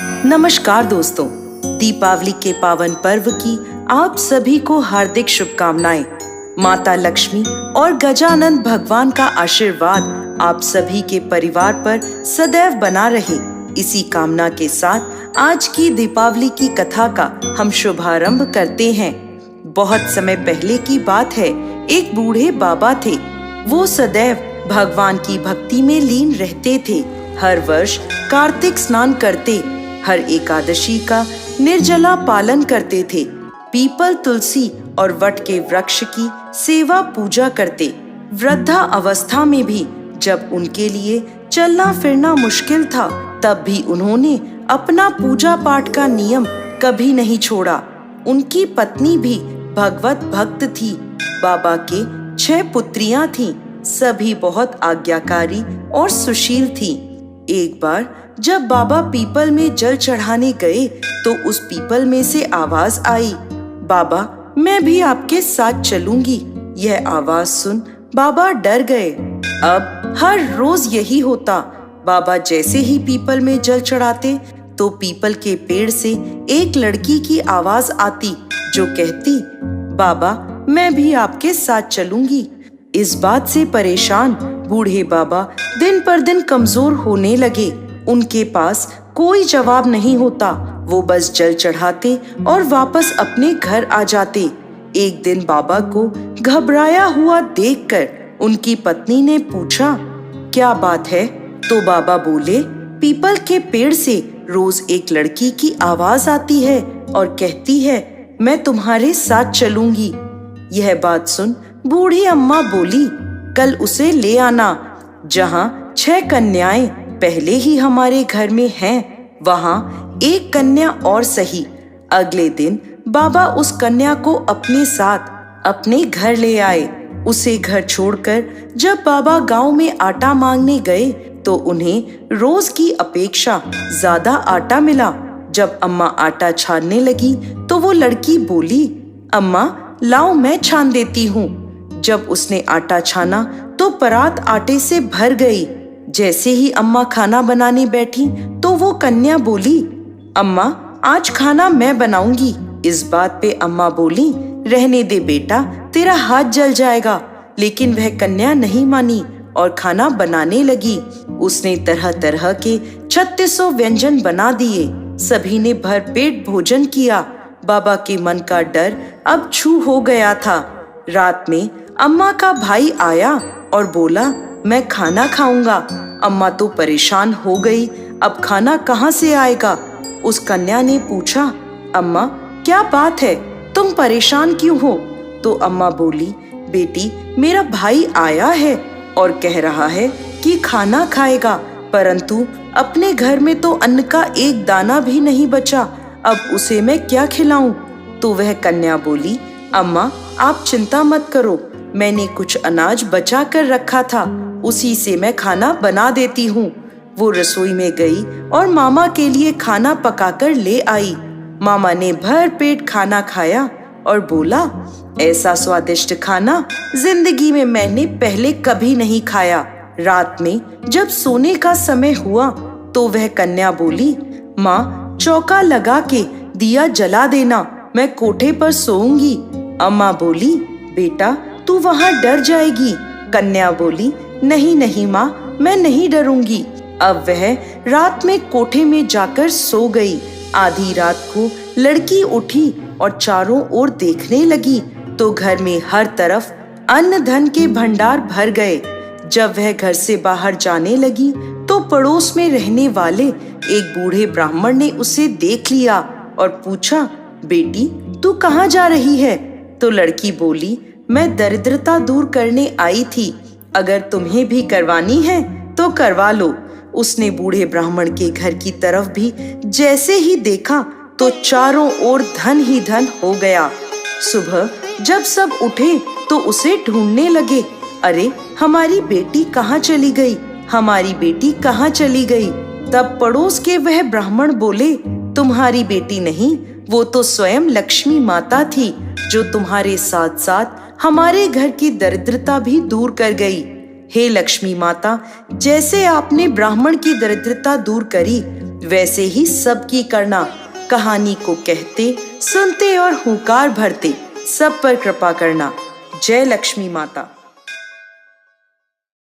नमस्कार दोस्तों, दीपावली के पावन पर्व की आप सभी को हार्दिक शुभकामनाएं। माता लक्ष्मी और गजानन भगवान का आशीर्वाद आप सभी के परिवार पर सदैव बना रहे, इसी कामना के साथ आज की दीपावली की कथा का हम शुभारंभ करते हैं। बहुत समय पहले की बात है, एक बूढ़े बाबा थे। वो सदैव भगवान की भक्ति में लीन रहते थे। हर वर्ष कार्तिक स्नान करते, हर एकादशी का निर्जला पालन करते थे। पीपल, तुलसी और वट के वृक्ष की सेवा पूजा करते। वृद्धा अवस्था में भी जब उनके लिए चलना फिरना मुश्किल था, तब भी उन्होंने अपना पूजा पाठ का नियम कभी नहीं छोड़ा। उनकी पत्नी भी भगवत भक्त थी। बाबा के 6 पुत्रियां थीं, सभी बहुत आज्ञाकारी और सुशील थीं। एक बार जब बाबा पीपल में जल चढ़ाने गए तो उस पीपल में से आवाज आई, बाबा मैं भी आपके साथ चलूंगी। यह आवाज सुन बाबा डर गए। अब हर रोज यही होता। बाबा जैसे ही पीपल में जल चढ़ाते तो पीपल के पेड़ से एक लड़की की आवाज आती जो कहती, बाबा मैं भी आपके साथ चलूंगी। इस बात से परेशान बूढ़े बाबा दिन पर दिन कमजोर होने लगे। उनके पास कोई जवाब नहीं होता। वो बस जल चढ़ाते और वापस अपने घर आ जाते। एक दिन बाबा को घबराया हुआ देखकर उनकी पत्नी ने पूछा, क्या बात है? तो बाबा बोले, पीपल के पेड़ से रोज एक लड़की की आवाज आती है और कहती है, मैं तुम्हारे साथ चलूंगी। यह बात सुन बूढ़ी अम्मा बोली, कल उसे ले आना। जहाँ 6 कन्याएं पहले ही हमारे घर में हैं, वहाँ एक कन्या और सही। अगले दिन बाबा उस कन्या को अपने साथ अपने घर ले आए। उसे घर छोड़कर जब बाबा गांव में आटा मांगने गए तो उन्हें रोज की अपेक्षा ज्यादा आटा मिला। जब अम्मा आटा छानने लगी तो वो लड़की बोली, अम्मा लाओ मैं छान देती हूँ। जब उसने आटा छाना तो परात आटे से भर गई। जैसे ही अम्मा खाना बनाने बैठी तो वो कन्या बोली, अम्मा आज खाना मैं बनाऊंगी। इस बात पे अम्मा बोली, रहने दे बेटा, तेरा हाथ जल जाएगा। लेकिन वह कन्या नहीं मानी और खाना बनाने लगी। उसने तरह तरह के 3600 व्यंजन बना दिए। सभी ने भरपेट भोजन किया। बाबा के मन का डर अब छू हो गया था। रात में अम्मा का भाई आया और बोला, मैं खाना खाऊंगा। अम्मा तो परेशान हो गई, अब खाना कहाँ से आएगा? उस कन्या ने पूछा, अम्मा क्या बात है, तुम परेशान क्यों हो? तो अम्मा बोली, बेटी मेरा भाई आया है और कह रहा है कि खाना खाएगा, परंतु अपने घर में तो अन्न का एक दाना भी नहीं बचा। अब उसे मैं क्या खिलाऊं? तो वह कन्या बोली, अम्मा आप चिंता मत करो, मैंने कुछ अनाज बचा कर रखा था, उसी से मैं खाना बना देती हूँ। वो रसोई में गई और मामा के लिए खाना पकाकर ले आई। मामा ने भर पेट खाना खाया और बोला, ऐसा स्वादिष्ट खाना जिंदगी में मैंने पहले कभी नहीं खाया। रात में जब सोने का समय हुआ तो वह कन्या बोली, माँ चौका लगा के दिया जला देना, मैं कोठे पर सोऊंगी। अम्मा बोली, बेटा तू वहाँ डर जाएगी। कन्या बोली, नहीं नहीं माँ, मैं नहीं डरूंगी। अब वह रात में कोठे में जाकर सो गई। आधी रात को लड़की उठी और चारों ओर देखने लगी तो घर में हर तरफ अन्न धन के भंडार भर गए। जब वह घर से बाहर जाने लगी तो पड़ोस में रहने वाले एक बूढ़े ब्राह्मण ने उसे देख लिया और पूछा, बेटी तू कहाँ जा रही है? तो लड़की बोली, मैं दरिद्रता दूर करने आई थी, अगर तुम्हें भी करवानी है तो करवा लो। उसने बूढ़े ब्राह्मण के घर की तरफ भी जैसे ही देखा तो चारों ओर धन ही धन हो गया। सुबह जब सब उठे तो उसे ढूंढने लगे, अरे हमारी बेटी कहाँ चली गई, हमारी बेटी कहाँ चली गई? तब पड़ोस के वह ब्राह्मण बोले, तुम्हारी बेटी नहीं, वो तो स्वयं लक्ष्मी माता थी जो तुम्हारे साथ साथ हमारे घर की दरिद्रता भी दूर कर गई। हे लक्ष्मी माता, जैसे आपने ब्राह्मण की दरिद्रता दूर करी, वैसे ही सबकी करना। कहानी को कहते, सुनते और हुंकार भरते सब पर कृपा करना। जय लक्ष्मी माता।